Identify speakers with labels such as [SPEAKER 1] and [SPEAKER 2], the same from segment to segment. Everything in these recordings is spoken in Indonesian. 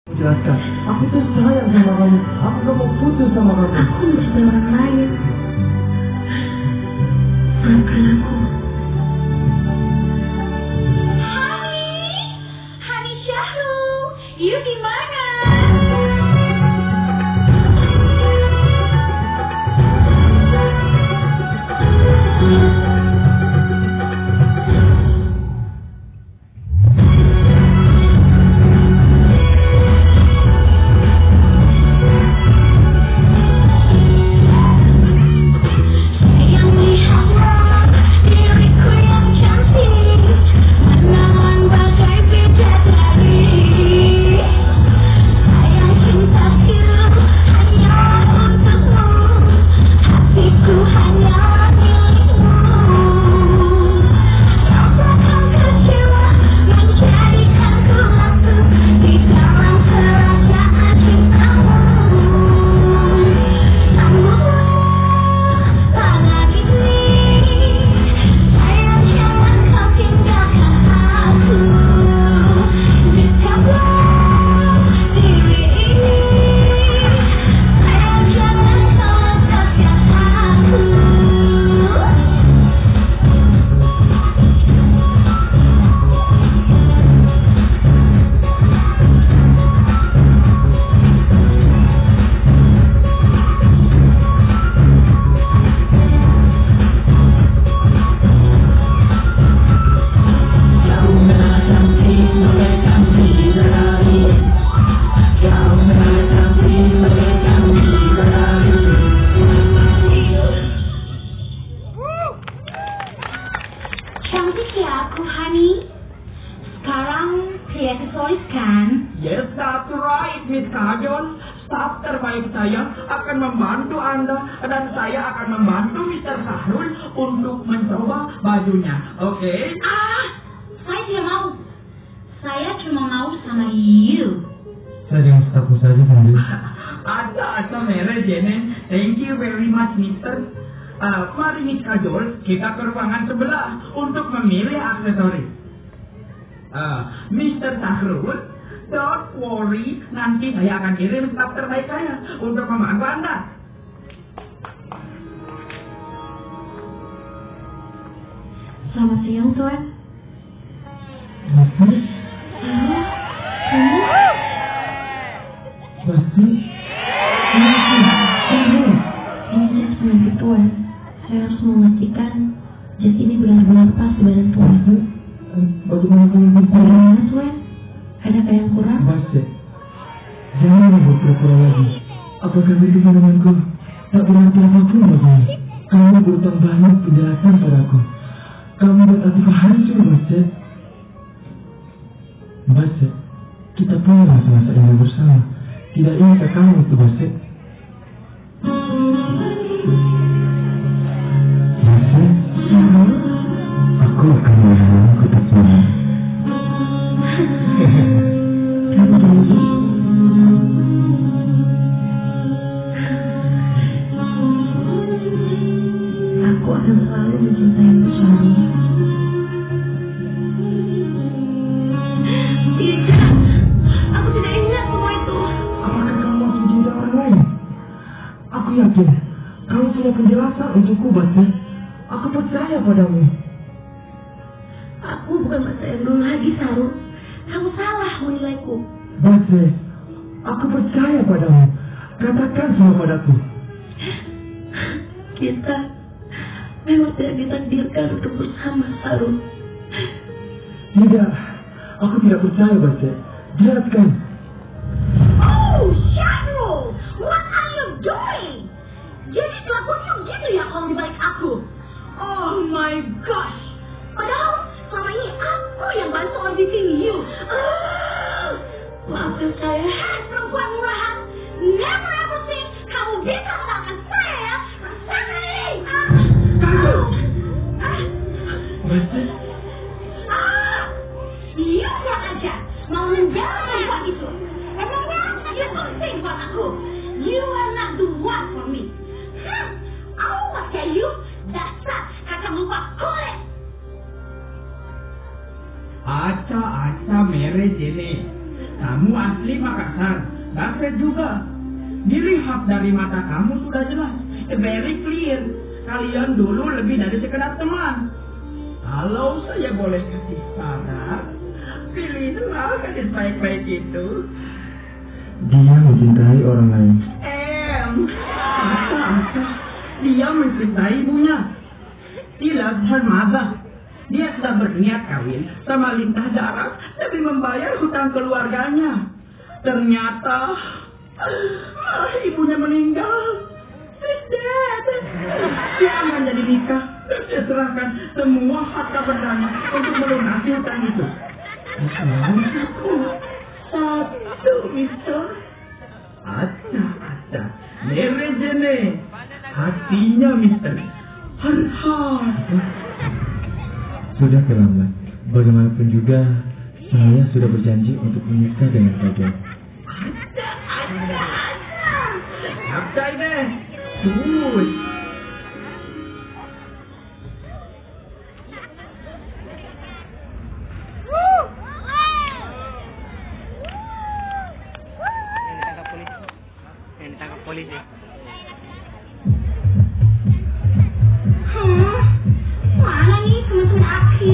[SPEAKER 1] Jelaskan, aku tuh sayang sama kamu. Aku gak mau putus sama kamu.
[SPEAKER 2] Aku mesti orang lain. Maafkan aku.
[SPEAKER 3] Hani Syahrul, you di mana? Cantik ya aku, Hani. Sekarang kreatisoris kan?
[SPEAKER 4] Yes, that's right, Miss Kajol. Staf terbaik saya akan membantu Anda dan saya akan membantu Mr. Syahrul untuk mencoba bajunya. Oke?
[SPEAKER 3] Saya tidak mau. Saya cuma mau sama you.
[SPEAKER 1] Saya dengan stafku saja, Kandi.
[SPEAKER 4] Asa mere Jenen. Thank you very much, Mister. Mari Miss Kajol, kita ke ruangan sebelah untuk memilih aksesoris. Mr. Syahrul, don't worry, nanti saya akan kirim staf terbaik saya untuk membantu Anda.
[SPEAKER 2] Selamat siang, Tuan.
[SPEAKER 1] Masih?
[SPEAKER 2] Kamu?
[SPEAKER 1] Masih?
[SPEAKER 2] Ini saya sebagai Tuan. Saya harus memastikan jas ini benar-benar pas di badan Tuan.
[SPEAKER 1] Bagaimana kamu bisa?
[SPEAKER 2] Bagaimana, Tuan? Adakah yang kurang?
[SPEAKER 1] Masih? Jangan membuat pura-pura lagi. Apakah itu denganku? Tak berarti apapun bagimu. Kamu berutang banyak penjelasan padaku. Kamu buat hatiku hancur, Masih. Masih, kita punya masa-masa ini bersama. Tidak ingat kamu itu, Masih. Masih, aku akan mengenalmu ke depan.
[SPEAKER 2] Kamu janji? Aku akan selalu mencintaimu, Syahri.
[SPEAKER 3] Tidak, aku tidak ingat semua itu.
[SPEAKER 1] Apakah kamu masih cinta orang lain? Aku yakin kamu punya penjelasan untukku, Masih. Aku percaya padamu.
[SPEAKER 2] Aku bukan masa yang dulu lagi, Saru. Kamu salah menilaiku.
[SPEAKER 1] Masih, aku percaya padamu. Katakan semua padaku.
[SPEAKER 2] Kita memang tidak ditakdirkan untuk bersama, Saru.
[SPEAKER 1] Tidak, aku tidak percaya, Masih. Jelaskan.
[SPEAKER 3] Oh, Syahrul, what are you doing? Jadi kelakuannya gitu ya kalau dibalik aku. Oh my gosh. Padahal selama ini aku yang bantu auditing you.
[SPEAKER 2] Maafkan saya.
[SPEAKER 3] Perempuan murahan. Never ever think kamu bisa mengalahkan saya. Rasakan ini.
[SPEAKER 1] Masih,
[SPEAKER 3] You yang aja mau menjaga perempuan itu. Emangnya you penting buat aku. You are not the one for me. Awas ya you. Dasar kakak lupa kulit.
[SPEAKER 4] Acha mere Jene. Kamu asli Makassar. Dapat juga. Dilihat dari mata kamu sudah jelas. Very clear. Kalian dulu lebih dari sekedar teman. Kalau saya boleh kasih saran, pilihlah gadis baik-baik itu.
[SPEAKER 1] Dia mencintai orang lain.
[SPEAKER 4] Dia mencintai ibunya. Tidak termazah. Dia sudah berniat kawin sama lintah darah, tapi membayar hutang keluarganya. Ternyata ibunya meninggal. She's dead. Dia akan jadi nikah. Dia serahkan semua harta bendanya untuk melunasi hutang itu. Satu, mister. Ada. Jene. Hatinya, mister. Harhat.
[SPEAKER 1] Sudah terlambat. Bagaimanapun juga, saya sudah berjanji untuk menikah dengan Kajol.
[SPEAKER 4] Ada. Apa ini? Good.
[SPEAKER 5] Yang ditangkap polisi.
[SPEAKER 3] Mana nih teman-teman aku?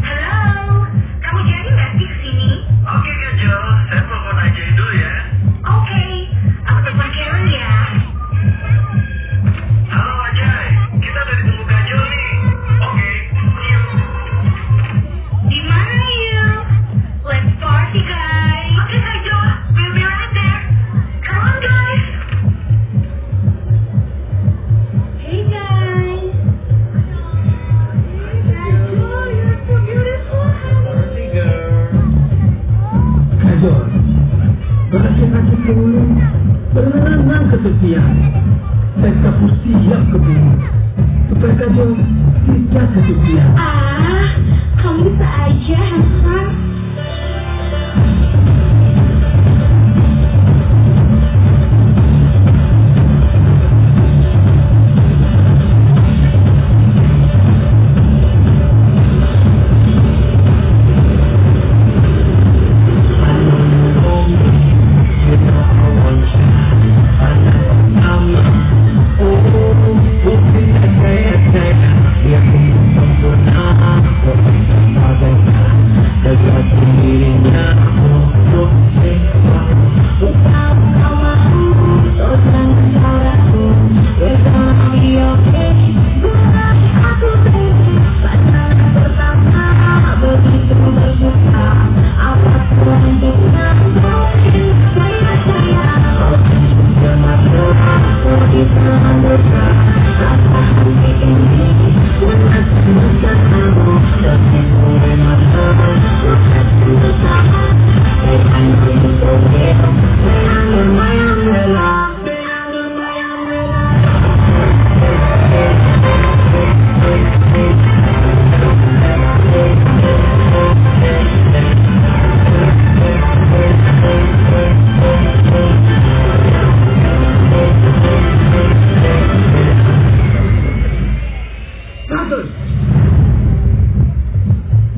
[SPEAKER 3] Halo, kamu jadi nggak sih kesini?
[SPEAKER 6] Oke Kajol, saya telepon aja dulu ya.
[SPEAKER 3] Oke, aku telepon Karen ya.
[SPEAKER 6] Halo Ajay, kita udah ditunggu Kajol nih. Oke, yuk.
[SPEAKER 3] Di mana yuk? Let's party guys. Oke Kajol, we'll be right there. Come on guys. Hey guys. Kajol, you're so beautiful.
[SPEAKER 6] Party girl.
[SPEAKER 1] Kajol, berkasih-kasih dulu. Berenang kesepian. Saya kapur siap ke bumi. Supaya Kajol tidak kesepian.
[SPEAKER 3] Kamu bisa aja, Hasan.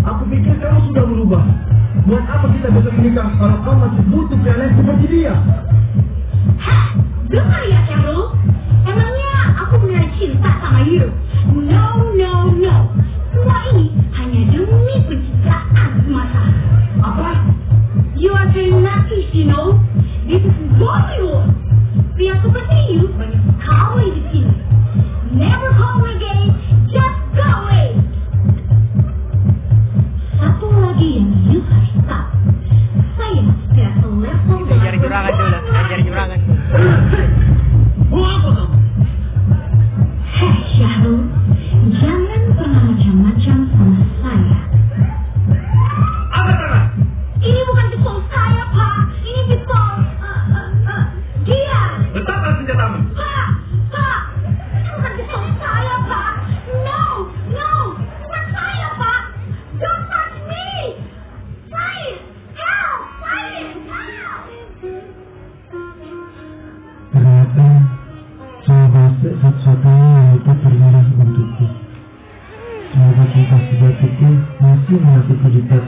[SPEAKER 1] Aku pikir kamu sudah berubah. Buat apa kita besok menikah kalau kau masih butuh pilihan seperti dia?
[SPEAKER 3] Hah? Dengar ya, Carol. Emangnya aku beneran cinta sama you? No. Semua ini hanya demi pencitraan semata.
[SPEAKER 1] Apa?
[SPEAKER 3] You are very lucky, you know. This is Bollywood. Pria seperti you banyak sekali di sini. Never call me again. Just go away. Satu lagi yang you harus tahu. Saya tidak selevel dengan
[SPEAKER 5] Cari jurangan dulu, cari jurangan.
[SPEAKER 1] Mau apa kamu?
[SPEAKER 3] Hei, Syahrul. Jangan pernah macam-macam sama saya.
[SPEAKER 1] Apa tangan?
[SPEAKER 3] Ini bukan pistol saya, Pak. Ini pistol dia.
[SPEAKER 1] Letakkan senjatamu.
[SPEAKER 3] Pak. Ini bukan pistol saya, Pak. No. Bukan saya, Pak. Don't touch me. Please. Help.
[SPEAKER 1] Ternyata sahabat satu-satunya yang itu terlihat untukku. Sahabat kita sejatiku masih menyakiti di tab